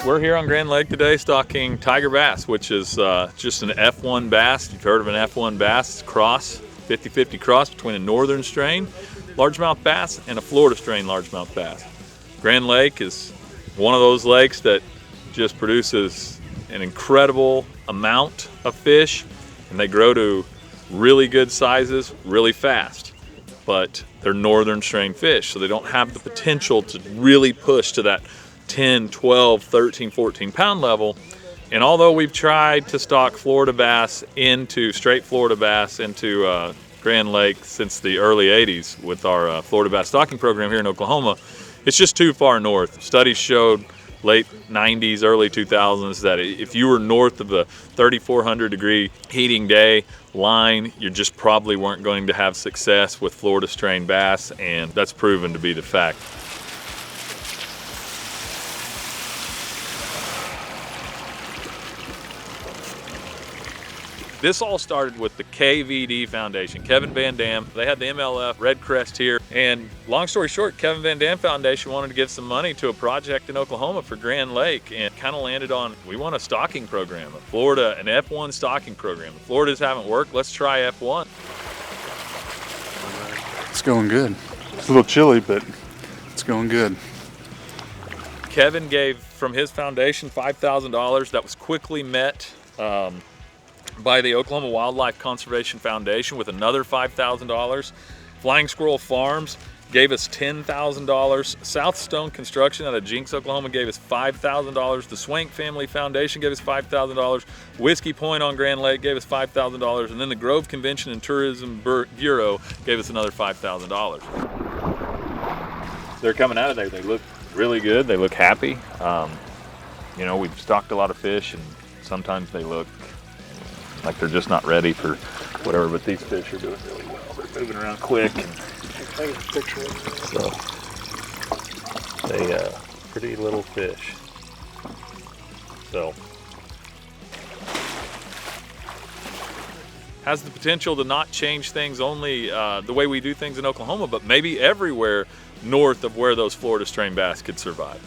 We're here on Grand Lake today stocking tiger bass, which is just an F1 bass. You've heard of an F1 bass. It's a cross, 50-50 cross between a northern strain largemouth bass and a Florida strain largemouth bass. Grand Lake is one of those lakes that just produces an incredible amount of fish, and they grow to really good sizes really fast. But they're northern strain fish, so they don't have the potential to really push to that 10, 12, 13, 14 pound level. And although we've tried to stock Florida bass into Grand Lake since the early 80s with our Florida bass stocking program here in Oklahoma, it's just too far north. Studies showed late 90s, early 2000s that if you were north of the 3,400 degree heating day line, you just probably weren't going to have success with Florida strain bass, and that's proven to be the fact. This all started with the KVD Foundation, Kevin Van Dam. They had the MLF Red Crest here, and long story short, Kevin Van Dam Foundation wanted to give some money to a project in Oklahoma for Grand Lake, and kind of landed on, we want a stocking program, an F1 stocking program. If Florida's haven't worked, let's try F1. It's going good. It's a little chilly, but it's going good. Kevin gave from his foundation $5,000. That was quickly met by the Oklahoma Wildlife Conservation Foundation with another $5,000. Flying Squirrel Farms gave us $10,000. South Stone Construction out of Jinx, Oklahoma gave us $5,000. The Swank Family Foundation gave us $5,000. Whiskey Point on Grand Lake gave us $5,000. And then the Grove Convention and Tourism Bureau gave us another $5,000. They're coming out of there. They look really good. They look happy. You know, we've stocked a lot of fish, and sometimes they look like they're just not ready for whatever, but these fish are doing really well. They're moving around quick. So, they pretty little fish. So, has the potential to not change things only the way we do things in Oklahoma, but maybe everywhere north of where those Florida strain bass could survive.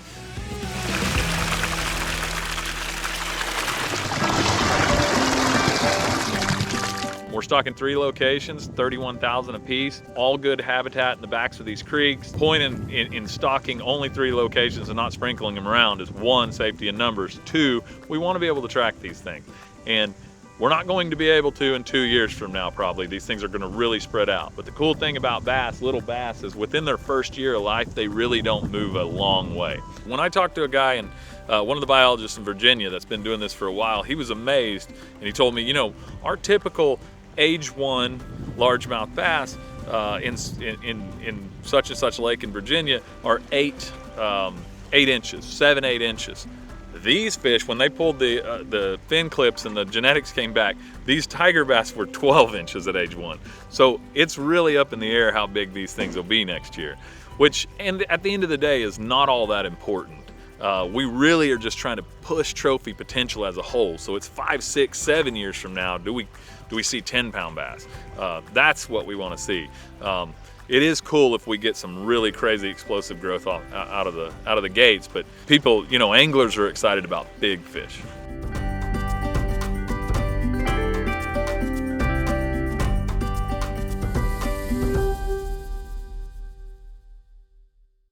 We're stocking 3 locations, 31,000 a piece, all good habitat in the backs of these creeks. Point in stocking only 3 locations and not sprinkling them around is 1, safety in numbers. 2, we want to be able to track these things. And we're not going to be able to in 2 years from now, probably. These things are going to really spread out. But the cool thing about bass, little bass, is within their first year of life, they really don't move a long way. When I talked to a guy, and one of the biologists in Virginia that's been doing this for a while, he was amazed, and he told me, you know, our typical age 1 largemouth bass in such and such lake in Virginia are 8 inches, 7, 8 inches. These fish, when they pulled the fin clips and the genetics came back, these tiger bass were 12 inches at age 1. So it's really up in the air how big these things will be next year, which, and at the end of the day, is not all that important. We really are just trying to push trophy potential as a whole. So it's 5, 6, 7 years from now, do we see 10-pound bass? That's what we want to see. It is cool if we get some really crazy explosive growth out of the gates, but people, you know, anglers are excited about big fish.